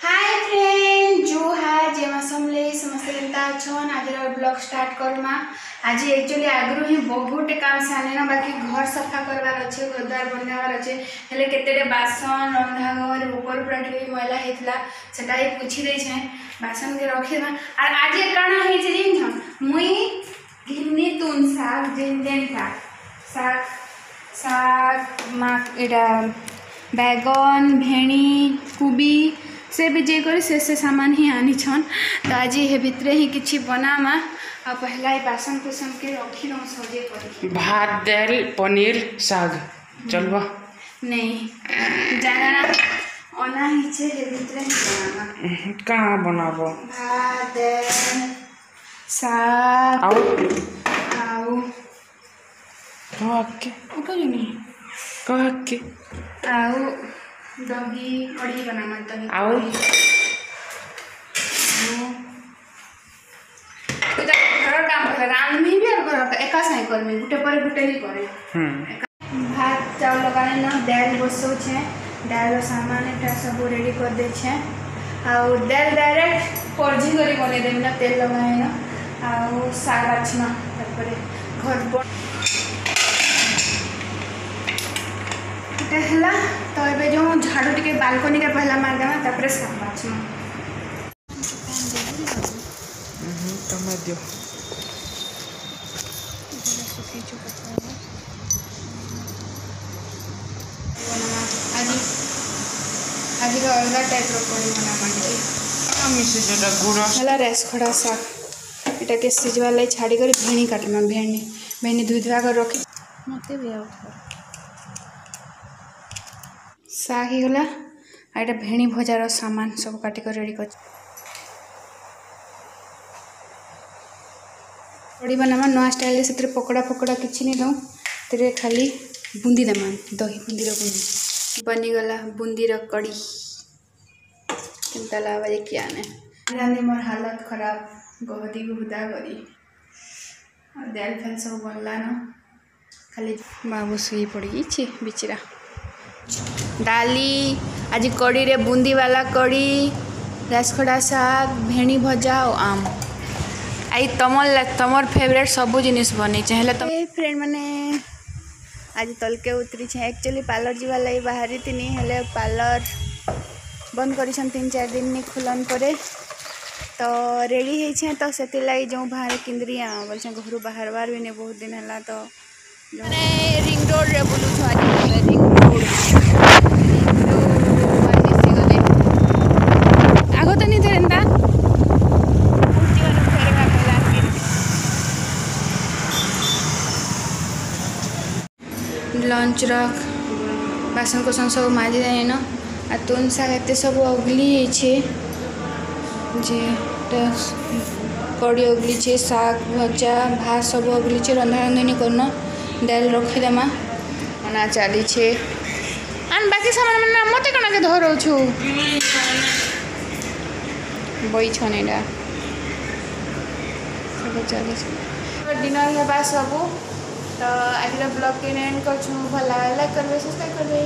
Hi friend जो है जे समले समस्त केनता छन आज ब्लॉग स्टार्ट करमा। आज एक्चुअली आगु ही बहुत काम साने ना बाकी घर सफा करवार अच्छे घर द्वार बनावार अच्छे हेले केतेडे बासन रंधा घर ऊपर पूरा टिके मैला हेतला सेटा ही पूछि दे छै बासन के रखिबा। और आज काना हे छै जिन मुई घिन्नी तुन साग जिन साग साग मा एडा बैगन भेणी कुबी से भी जे कर से सामान ही आनी छन। तो आज हे भितरे ही किछि बनामा आ पहला ही बासन कुसन के रखी रह सजे कर भात दाल पनीर साग चलबा नहीं जाना ओना ही छे हे भितरे ही बनामा कहाँ बनाबो भात दाल साग आउ कहके नहीं कहके आउ दही कढ़ी बनामा दही आउ घर काम कर रांधमी भी और घर एका साई करमी गुटे पर गुटे ही करे। भात चावल लगाने ना दाल बसो छे दाल सामान एटा सब रेडी कर दे छे और दाल डायरेक्ट परजी करी बने देम ना तेल लगाए ना और साग बाछना तापर घर पर हला। तो ये जो झाड़ू टिके बालकनी के पहला मार देना तापर साग बाछना तमे दियो आज अलग टाइप कड़ी बना मिसे जेटा गुड़ा हला रेस खड़ा साग एटा के सिजवा लाई छाड़ी कर भेणी काटमा भेणी धुई धुआ कर रखी मते भी आउ साग ही गला आ एटा भेणी भजार सामान सब काटी कर रेडी कर कड़ी बनामा नवा स्टाइल से पकड़ा फकड़ा किछि नहीं दऊँ तेरे खाली बूंदी देमा दही बूंदी बूंदी बनीगला बूंदी कड़ी केनता लावा देखिए आने रांधे मोर हालत खराब गहदी गुदा करी और दाल फैल सब बनला न खाली बाबू सुई पड़ी छे बिचरा डाली आज कड़ी रे बूंदी वाला कड़ी रासखड़ा साग भेणी भजा और आम आई तमर फेवरेट सबू जिनिस बनी चाहे तो फ्रेंड मैंने आज तलके उतरी छे एक्चुअली पार्लर जीवा लाई बाहरी थी हेले पार्लर बंद कर 3-4 दिन नहीं खुलन परे तो रेडी है तो से लगी जो बाहर किंदरी बोल घर बाहर बार भी नहीं बहुत दिन है तो रिंग रोड रे बोलू छो आज रिंग रोड आगो तो नहीं थे एंता लंच रख बासन कोसन सब माजी जाए न आ तुन साग एत सब अगली जे कड़ी अगली छे साग भजा भात सब अगली छे रंधा रंधनी करना दाल रखीदेमा अना चली छे आन बाकी सामान मैंने मत कण के धरो छु बई छन एडा सब चली डिनर हेबा सब तो आज ब्लॉग के एंड कर भल लाइक करबे सब्सक्राइब करबे।